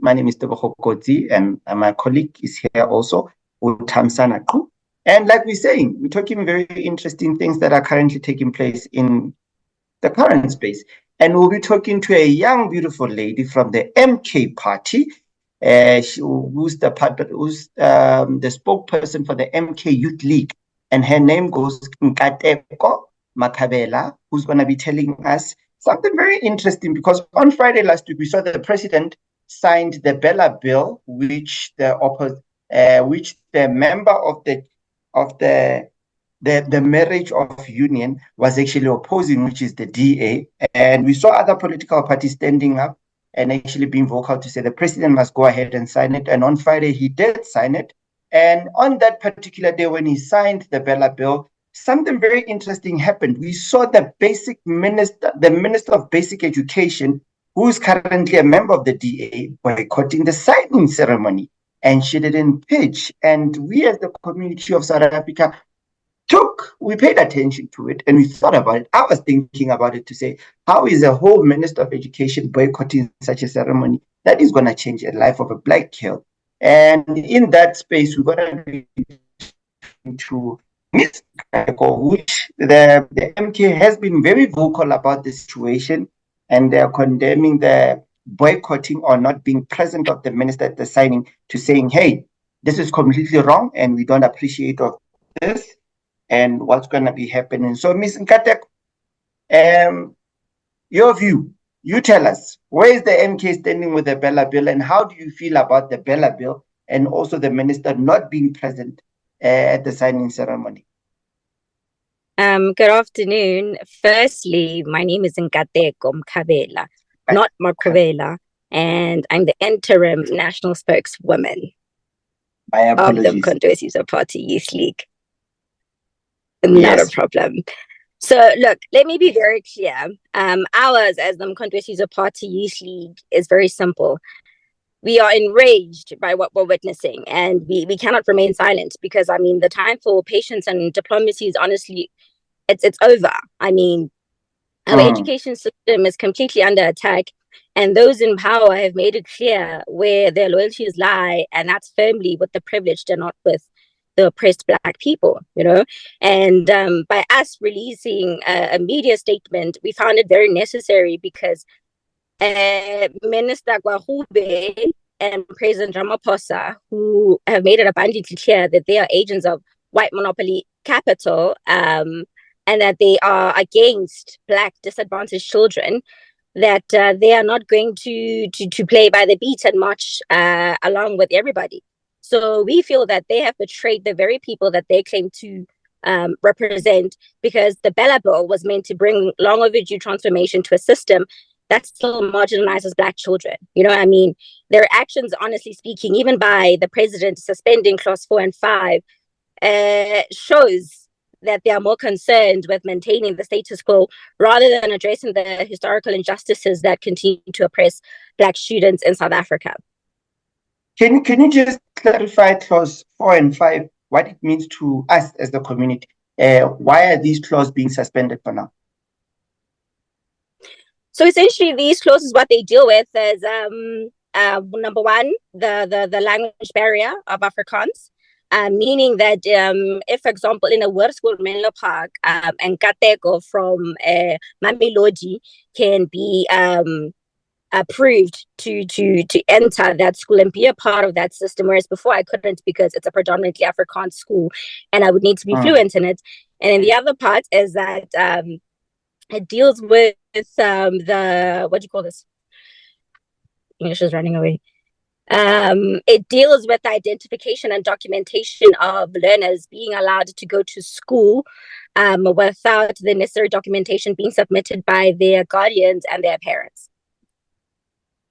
My name is Tebogo Kotsi, and my colleague is here also, Thamsanqa. And like we're saying, we're talking very interesting things that are currently taking place in the current space. And we'll be talking to a young, beautiful lady from the MK party, who's the spokesperson for the MK Youth League. And her name goes Nkateko Makabela, who's going to be telling us something very interesting, because on Friday last week, we saw that the president signed the BELA bill, which the member of the marriage of union was actually opposing, which is the DA. And we saw other political parties standing up and actually being vocal to say the president must go ahead and sign it. And on Friday, he did sign it. And on that particular day, when he signed the BELA bill, something very interesting happened. We saw the Minister of Basic Education, who is currently a member of the DA, boycotting the signing ceremony. And she didn't pitch. And we as the community of South Africa we paid attention to it and we thought about it. I was thinking about it to say, how is a whole Minister of Education boycotting such a ceremony that is going to change the life of a black girl? And in that space, we're going to be to Ms. Nkateko, which the MK has been very vocal about the situation, and they're condemning the boycotting or not being present of the minister at the signing, to saying, hey, this is completely wrong and we don't appreciate of this and what's going to be happening. So, Ms. Nkateko, your view, you tell us, where is the MK standing with the BELA bill, and how do you feel about the BELA bill and also the minister not being present at the signing ceremony? Good afternoon. Firstly, my name is Nkateko Makabela, not Makabela, and I'm the interim national spokeswoman of the Mkhonto Party Youth League. Not a problem. So look, let me be very clear. Ours as the Mkhonto Party Youth League is very simple. We are enraged by what we're witnessing, and we cannot remain silent, because I mean the time for patience and diplomacy is honestly it's over. I mean, our education system is completely under attack, and those in power have made it clear where their loyalties lie, and that's firmly with the privileged and not with the oppressed black people, you know. And by us releasing a media statement, we found it very necessary, because Minister Gwarube and President Ramaphosa, who have made it abundantly clear that they are agents of white monopoly capital, and that they are against black disadvantaged children, that they are not going to play by the beat and march along with everybody. So we feel that they have betrayed the very people that they claim to represent, because the BELA bill was meant to bring long overdue transformation to a system that still marginalizes black children. You know what I mean? Their actions, honestly speaking, even by the president suspending clause 4 and 5, shows that they are more concerned with maintaining the status quo rather than addressing the historical injustices that continue to oppress black students in South Africa. Can you just clarify clause 4 and 5, what it means to us as the community? Why are these clauses being suspended for now? So essentially, these clauses, what they deal with is number one, the language barrier of Afrikaans, meaning that if, for example, in a word school in Menlo Park, and Nkateko from Mamelodi can be approved to enter that school and be a part of that system, whereas before I couldn't, because it's a predominantly Afrikaans school and I would need to be fluent in it. And then the other part is that it deals with the, what do you call this? English is running away. It deals with the identification and documentation of learners being allowed to go to school without the necessary documentation being submitted by their guardians and their parents.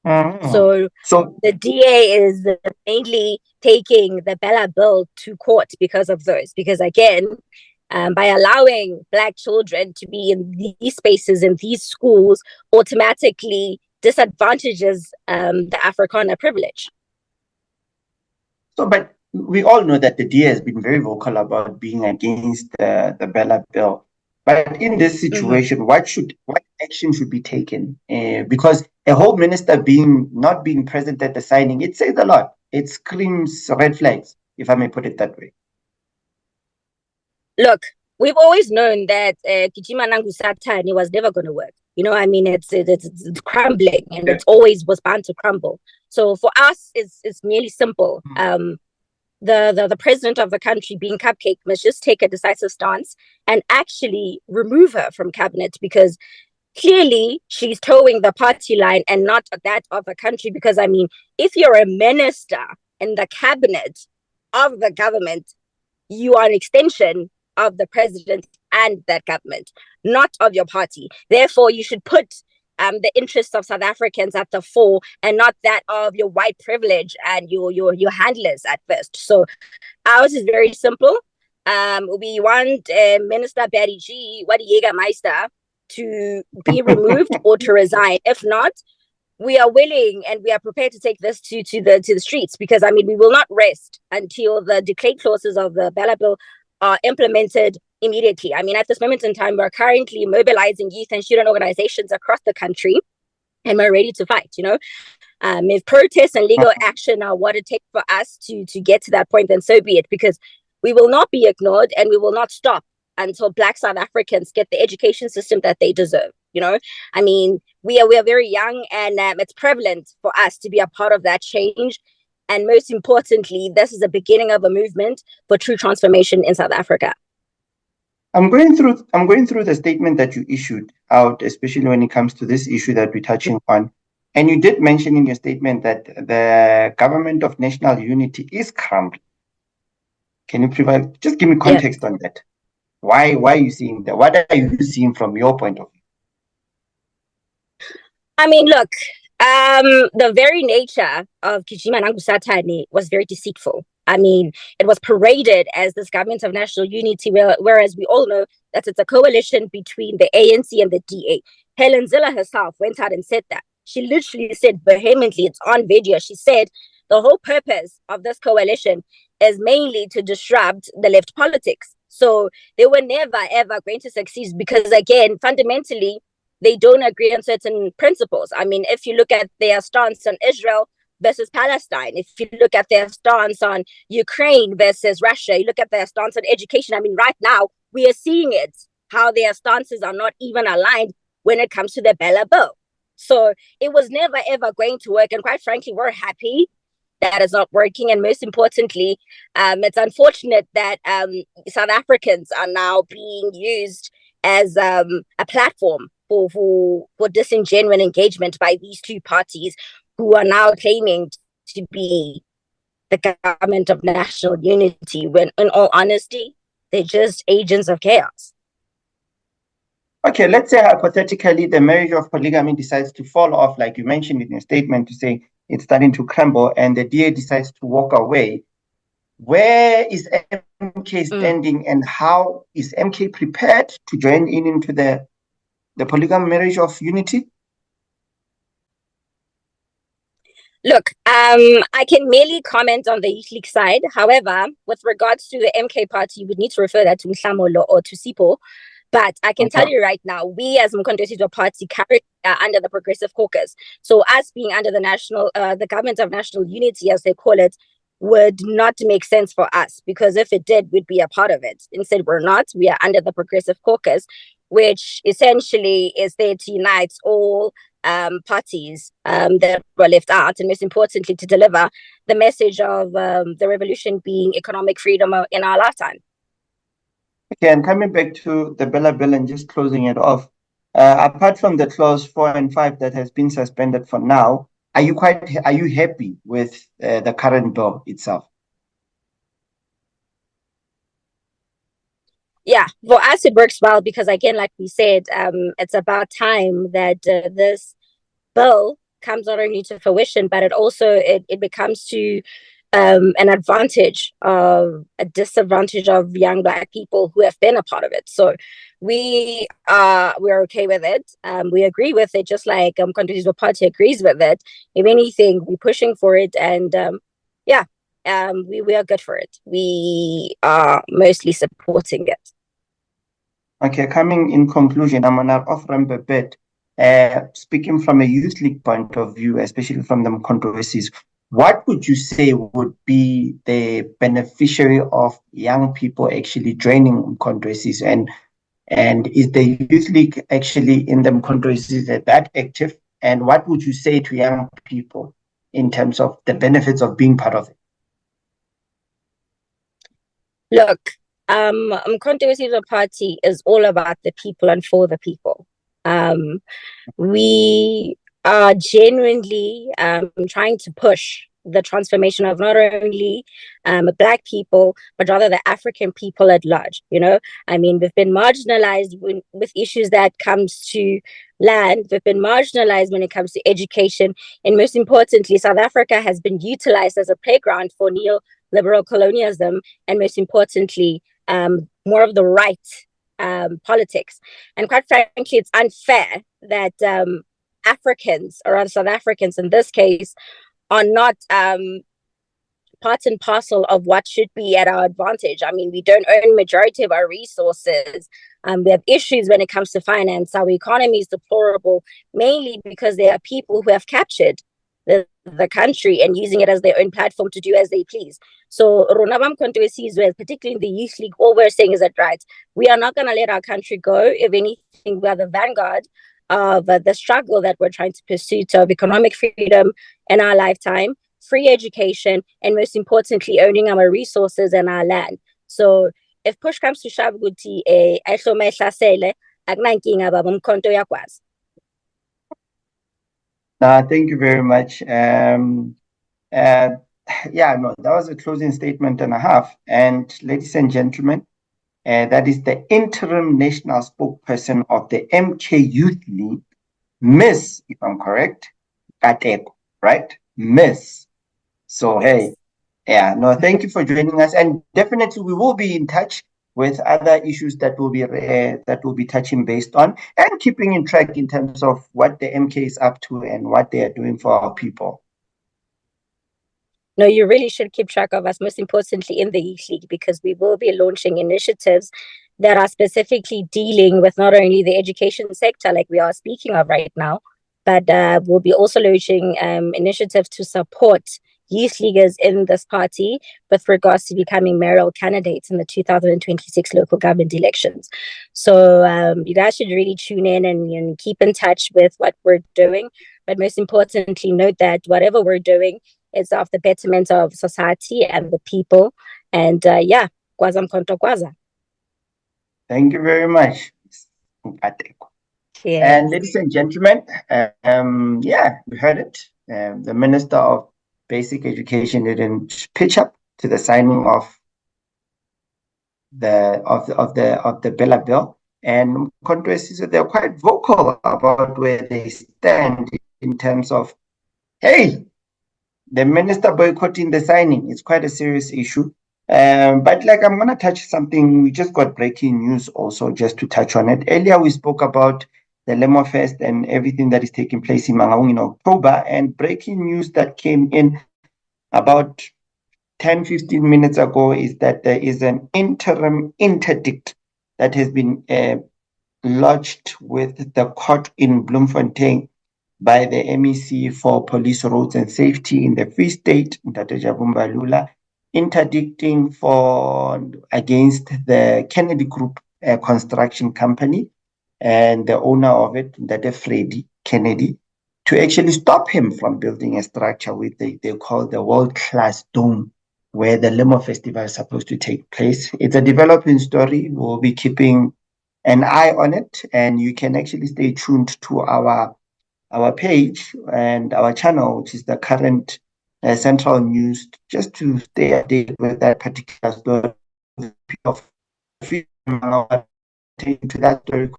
So the DA is mainly taking the BELA bill to court because of those. Because again, by allowing black children to be in these spaces, in these schools, automatically disadvantages the Afrikaner privilege. So, but we all know that the DA has been very vocal about being against the BELA bill. But in this situation, what action should be taken, because a Home Minister not being present at the signing, it says a lot. It screams red flags, if I may put it that way. Look, we've always known that Gijima Nangu Satani was never going to work. You know, I mean, it's crumbling, and it's always was bound to crumble. So for us, it's merely simple. The president of the country, being Cupcake, must just take a decisive stance and actually remove her from cabinet, because clearly she's towing the party line and not that of the country. Because I mean, if you're a minister in the cabinet of the government, you are an extension of the president and that government, not of your party. Therefore, you should put the interests of South Africans at the fore, and not that of your white privilege and your handlers at first. So ours is very simple. We want Minister Barry G. Jägermeister to be removed or to resign. If not, we are willing and we are prepared to take this to the streets, because I mean, we will not rest until the declared clauses of the BELA bill are implemented immediately. I mean, at this moment in time, we're currently mobilizing youth and student organizations across the country, and we're ready to fight. You know, if protests and legal action are what it takes for us to get to that point, then so be it, because we will not be ignored, and we will not stop until Black South Africans get the education system that they deserve. You know, I mean, we are very young, and it's prevalent for us to be a part of that change. And most importantly, this is the beginning of a movement for true transformation in South Africa. I'm going through the statement that you issued out, especially when it comes to this issue that we're touching on. And you did mention in your statement that the government of national unity is crumbling. Can you just give me context on that? Why are you seeing that? What are you seeing from your point of view? I mean, look, the very nature of Gijima Nangu Satani was very deceitful. I mean, it was paraded as this government of national unity, whereas we all know that it's a coalition between the ANC and the DA. Helen Zille herself went out and said that. She literally said vehemently, it's on video, she said the whole purpose of this coalition is mainly to disrupt the left politics. So they were never, ever going to succeed, because, again, fundamentally, they don't agree on certain principles. I mean, if you look at their stance on Israel versus Palestine, if you look at their stance on Ukraine versus Russia, you look at their stance on education. I mean, right now, we are seeing it, how their stances are not even aligned when it comes to the BELA bill. So it was never, ever going to work. And quite frankly, we're happy that it's not working. And most importantly, it's unfortunate that South Africans are now being used as a platform for disingenuous engagement by these two parties, who are now claiming to be the government of national unity, when in all honesty, they're just agents of chaos. Okay, let's say hypothetically the marriage of polygamy decides to fall off, like you mentioned in your statement, to say it's starting to crumble, and the DA decides to walk away. Where is MK standing, and how is MK prepared to join into the polygamy marriage of unity? Look, I can merely comment on the Youth League side. However, with regards to the MK party, you would need to refer that to Mhlamolo or to Sipo. But I can tell you right now, we as Mkhonto party currently are under the Progressive Caucus. So us being under the government of national unity, as they call it, would not make sense for us, because if it did, we'd be a part of it. Instead, we're not. We are under the Progressive Caucus, which essentially is there to unite all parties that were left out, and most importantly, to deliver the message of the revolution being economic freedom in our lifetime. Okay, and coming back to the BELA bill and just closing it off, apart from the clause 4 and 5 that has been suspended for now, are you happy with the current bill itself? Yeah, for us it works well, because again, like we said, it's about time that this bill comes not only to fruition, but it becomes to an advantage of a disadvantage of young Black people who have been a part of it. So we're okay with it. We agree with it, just like Mkhonto party agrees with it. If anything, we're pushing for it, and we are good for it. We are mostly supporting it. Okay, coming in conclusion, I'm gonna off-ramp a bit. speaking from a youth league point of view, especially from the controversies, what would you say would be the beneficiary of young people actually joining controversies? And is the youth league actually in the controversies that active? And what would you say to young people in terms of the benefits of being part of it? Look, Controversies Party is all about the people and for the people. We are genuinely trying to push the transformation of not only Black people, but rather the African people at large. You know, I mean, we've been marginalized with issues that comes to land. We've been marginalized when it comes to education. And most importantly, South Africa has been utilized as a playground for neoliberal colonialism. And most importantly, more of the right politics. And quite frankly, it's unfair that Africans, or rather South Africans in this case, are not part and parcel of what should be at our advantage. I mean, we don't own majority of our resources. We have issues when it comes to finance. Our economy is deplorable, mainly because there are people who have captured the country and using it as their own platform to do as they please. So, particularly in the Youth League, all we're saying is that, right, we are not going to let our country go. If anything, we are the vanguard of the struggle that we're trying to pursue of economic freedom in our lifetime, free education, and most importantly, owning our resources and our land. So if push comes to shove, Thank you very much. Yeah, no, that was a closing statement and a half. And ladies and gentlemen, that is the interim national spokesperson of the MK Youth League, Miss, if I'm correct, Kateko, right? Miss. So, hey, yeah, no, thank you for joining us. And definitely we will be in touch with other issues that will be touching based on and keeping in track in terms of what the MK is up to and what they are doing for our people. No, you really should keep track of us, most importantly in the Youth League, because we will be launching initiatives that are specifically dealing with not only the education sector, like we are speaking of right now, but we'll be also launching initiatives to support youth leaguers in this party with regards to becoming mayoral candidates in the 2026 local government elections. So you guys should really tune in and keep in touch with what we're doing. But most importantly, note that whatever we're doing is of the betterment of society and the people. And yeah, Kwaza Mkonto Kwaza. Thank you very much. Yes. And ladies and gentlemen, yeah, we heard it. The Minister of Basic Education didn't pitch up to the signing of the BELA bill, and controversies, they're quite vocal about where they stand in terms of, hey, the minister boycotting the signing. It's quite a serious issue. But like, I'm going to touch something. We just got breaking news also, just to touch on it. Earlier, we spoke about the Lemo Fest and everything that is taking place in Mangaung in October, and breaking news that came in about 10-15 minutes ago is that there is an interim interdict that has been lodged with the court in Bloemfontein by the MEC for Police, Roads and Safety in the Free State, Ntate Jabumba Lula, interdicting against the Kennedy Group construction company and the owner of it, Ntate Freddie Kennedy, to actually stop him from building a structure with they call the world-class dome, where the Lemo Festival is supposed to take place. It's a developing story. We'll be keeping an eye on it, and you can actually stay tuned to our page and our channel, which is the current Central News, just to stay updated with that particular story of attention to that story.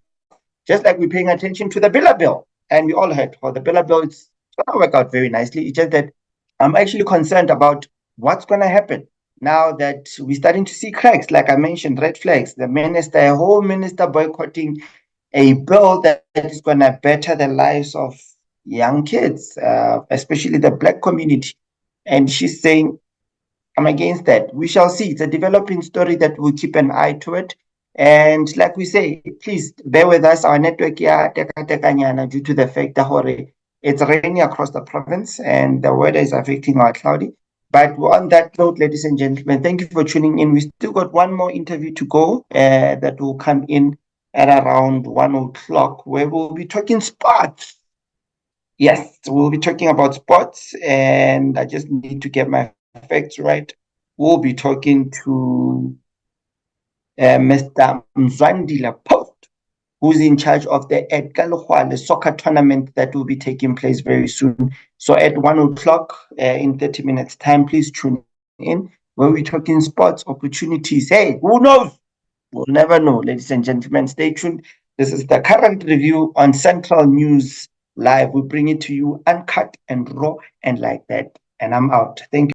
Just like we're paying attention to the BELA bill, and we all heard the BELA bill, it's going to work out very nicely. It's just that I'm actually concerned about what's going to happen now that we're starting to see cracks, like I mentioned, red flags. A whole minister boycotting a bill that is going to better the lives of young kids, especially the Black community. And she's saying, I'm against that. We shall see. It's a developing story that we'll keep an eye to it. And like we say, please bear with us. Our network here, due to the fact that it's raining across the province and the weather is affecting our cloudy. But on that note, ladies and gentlemen, thank you for tuning in. We still got one more interview to go that will come in at around 1 o'clock, where we'll be talking sports. Yes, we'll be talking about sports, and I just need to get my facts right. We'll be talking to Mr. Mzwandile Post, who's in charge of the Edgar soccer tournament that will be taking place very soon. So at 1 o'clock in 30 minutes time, please tune in where we're talking sports opportunities. Hey, who knows? We'll never know, ladies and gentlemen. Stay tuned. This is the current review on Central News Live. We bring it to you uncut and raw and like that. And I'm out. Thank you.